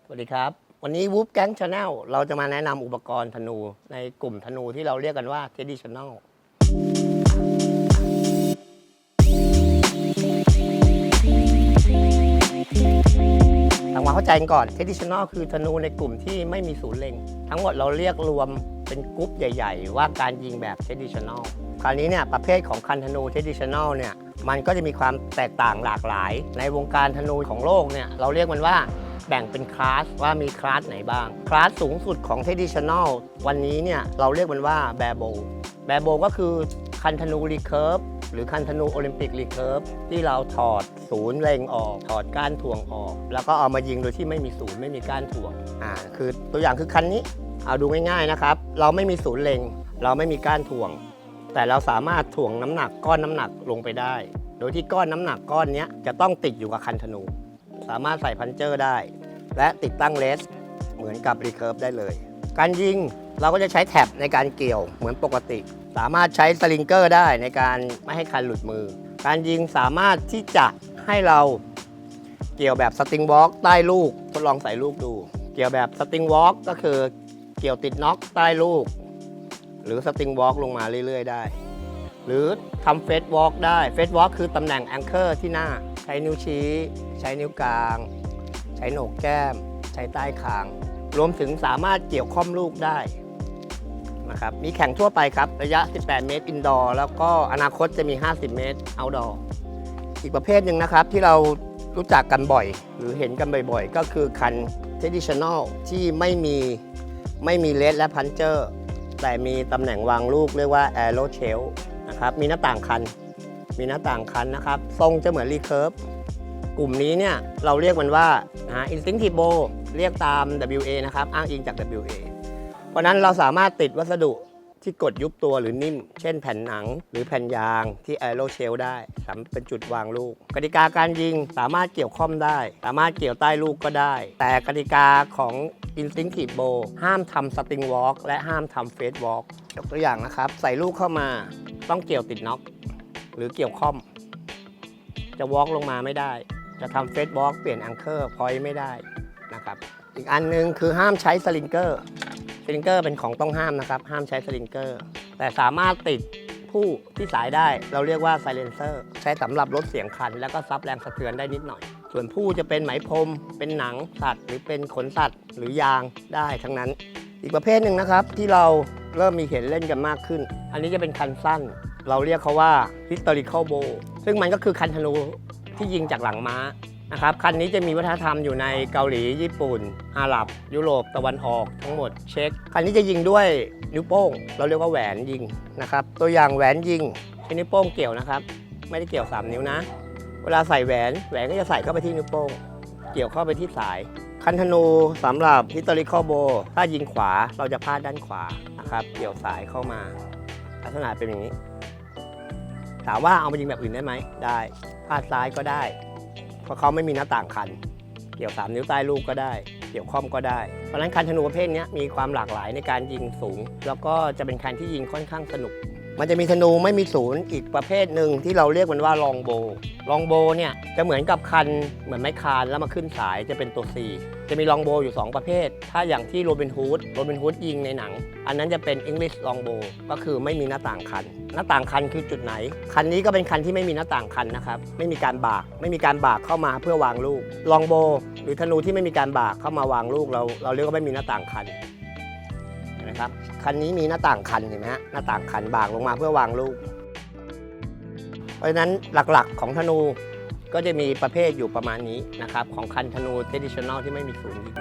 สวัสดีครับวันนี้วูฟแก๊งชาแนลเราจะมาแนะนำอุปกรณ์ธนูในกลุ่มธนูที่เราเรียกกันว่า Traditional ทำความเข้าใจกันก่อน Traditional คือธนูในกลุ่มที่ไม่มีศูนย์เล็งทั้งหมดเราเรียกรวมเป็นกรุ๊ปใหญ่ๆว่าการยิงแบบ Traditional คราวนี้เนี่ยประเภทของคันธนู Traditional เนี่ยมันก็จะมีความแตกต่างหลากหลายในวงการธนูของโลกเนี่ยเราเรียกมันว่าแบ่งเป็นคลาสว่ามีคลาสไหนบ้างคลาสสูงสุดของ Traditional วันนี้เนี่ยเราเรียกมันว่าแบโบก็คือคันธนูรีเคิร์ฟหรือคันธนูโอลิมปิกรีเคิร์ฟที่เราถอดศูนย์เล็งออกถอดก้านถ่วงออกแล้วก็เอามายิงโดยที่ไม่มีศูนย์ไม่มีก้านถ่วงคือตัวอย่างคือคันนี้เอาดูง่ายๆนะครับเราไม่มีศูนย์เล็งเราไม่มีก้านถ่วงแต่เราสามารถถ่วงน้ำหนักก้อนน้ำหนักลงไปได้โดยที่ก้อนน้ำหนักก้อนนี้จะต้องติดอยู่กับคันธนูสามารถใส่พันเจอร์ได้และติดตั้งเลสเหมือนกับรีเคิร์ฟได้เลยการยิงเราก็จะใช้แท็บในการเกี่ยวเหมือนปกติสามารถใช้สลิงเกอร์ได้ในการไม่ให้คันหลุดมือการยิงสามารถที่จะให้เราเกี่ยวแบบสติงวอล์กใต้ลูกทดลองใส่ลูกดูเกี่ยวแบบสติงวอล์กก็คือเกี่ยวติดน็อกใต้ลูกหรือสติงวอล์กลงมาเรื่อยๆได้หรือทำเฟสวอล์กได้เฟสวอล์กคือตำแหน่งแองเกอร์ที่หน้าใช้นิ้วชี้ใช้นิ้วกลางใช้โหนกแก้มใช้ใต้คางรวมถึงสามารถเกี่ยวข้อมลูกได้นะครับมีแข่งทั่วไปครับระยะ18เมตรอินดอร์แล้วก็อนาคตจะมี50เมตรเอาท์ดอร์อีกประเภทหนึ่งนะครับที่เรารู้จักกันบ่อยหรือเห็นกันบ่อยๆก็คือคัน Traditional ที่ไม่มีเลสและพันเจอร์แต่มีตำแหน่งวางลูกเรียกว่า Arrow Shell นะครับมีหน้าต่างคันนะครับทรงจะเหมือนรีเคิร์ฟกลุ่มนี้เนี่ยเราเรียกมันว่าInstinctive Bow เรียกตาม WA นะครับอ้างอิงจาก WA เพราะนั้นเราสามารถติดวัสดุที่กดยุบตัวหรือนิ่มเช่นแผ่นหนังหรือแผ่นยางที่ Arrow Shell ได้สำหรับเป็นจุดวางลูกกติกาการยิงสามารถเกี่ยวข้อมได้สามารถเกี่ยวใต้ลูกก็ได้แต่กติกาของ Instinctive Bow ห้ามทำ Sting Walk และห้ามทำ Face Walk ยกตัวอย่างนะครับใส่ลูกเข้ามาต้องเกี่ยวติดน็อกหรือเกี่ยวข้อมจะวอล์กลงมาไม่ได้จะทำเฟสวอล์กเปลี่ยนแองเกอร์พอยต์ไม่ได้นะครับอีกอันนึงคือห้ามใช้สลิงเกอร์เป็นของต้องห้ามนะครับห้ามใช้สลิงเกอร์แต่สามารถติดผู้ที่สายได้เราเรียกว่าไซเลนเซอร์ใช้สำหรับลดเสียงคันแล้วก็ซับแรงสะเทือนได้นิดหน่อยส่วนผู้จะเป็นไหมพรมเป็นหนังสัตว์หรือเป็นขนสัตว์หรือยางได้ทั้งนั้นอีกประเภทหนึ่งนะครับที่เราเริ่มมีเห็นเล่นกันมากขึ้นอันนี้จะเป็นคันสั้นเราเรียกเขาว่า historical bow ซึ่งมันก็คือคันธนูที่ยิงจากหลังม้านะครับคันนี้จะมีวัฒนธรรมอยู่ในเกาหลีญี่ปุ่นอาหรับยุโรปตะวันออกทั้งหมดเช็คคันนี้จะยิงด้วยนิ้วโป้งเราเรียกว่าแหวนยิงนะครับตัวอย่างแหวนยิงใช้นิ้วโป้งเกี่ยวนะครับไม่ได้เกี่ยว3นิ้วนะเวลาใส่แหวนก็จะใส่เข้าไปที่นิ้วโป้งเกี่ยวเข้าไปที่สายคันธนูสำหรับ historical bow ถ้ายิงขวาเราจะพาดด้านขวานะครับเกี่ยวสายเข้ามาลักษณะเป็นอย่างนี้ถามว่าเอามายิงแบบอื่นได้ไหมได้พาดซ้ายก็ได้เพราะเขาไม่มีหน้าต่างคันเกี่ยว3นิ้วใต้ลูกก็ได้เกี่ยวข้อมก็ได้เพราะฉะนั้นคันธนูประเภทนี้มีความหลากหลายในการยิงสูงแล้วก็จะเป็นคันที่ยิงค่อนข้างสนุกมันจะมีธนูไม่มีศูนย์อีกประเภทหนึ่งที่เราเรียกมันว่าลองโบเนี่ยจะเหมือนกับคันเหมือนไม้คานแล้วมาขึ้นสายจะเป็นตัว C จะมีลองโบอยู่2ประเภทถ้าอย่างที่โรบินฮูดยิงในหนังอันนั้นจะเป็น English Longbow ก็คือไม่มีหน้าต่างคันหน้าต่างคันคือจุดไหนคันนี้ก็เป็นคันที่ไม่มีหน้าต่างคันนะครับไม่มีการบากเข้ามาเพื่อวางลูกลองโบหรือธนูที่ไม่มีการบากเข้ามาวางลูกเราเรียกว่าไม่มีหน้าต่างคันนะครับคันนี้มีหน้าต่างคันเห็นไหมฮะหน้าต่างคันบากลงมาเพื่อวางลูกเพราะฉะนั้นหลักๆของธนูก็จะมีประเภทอยู่ประมาณนี้นะครับของคันธนู Traditional ที่ไม่มีศูนย์ยิง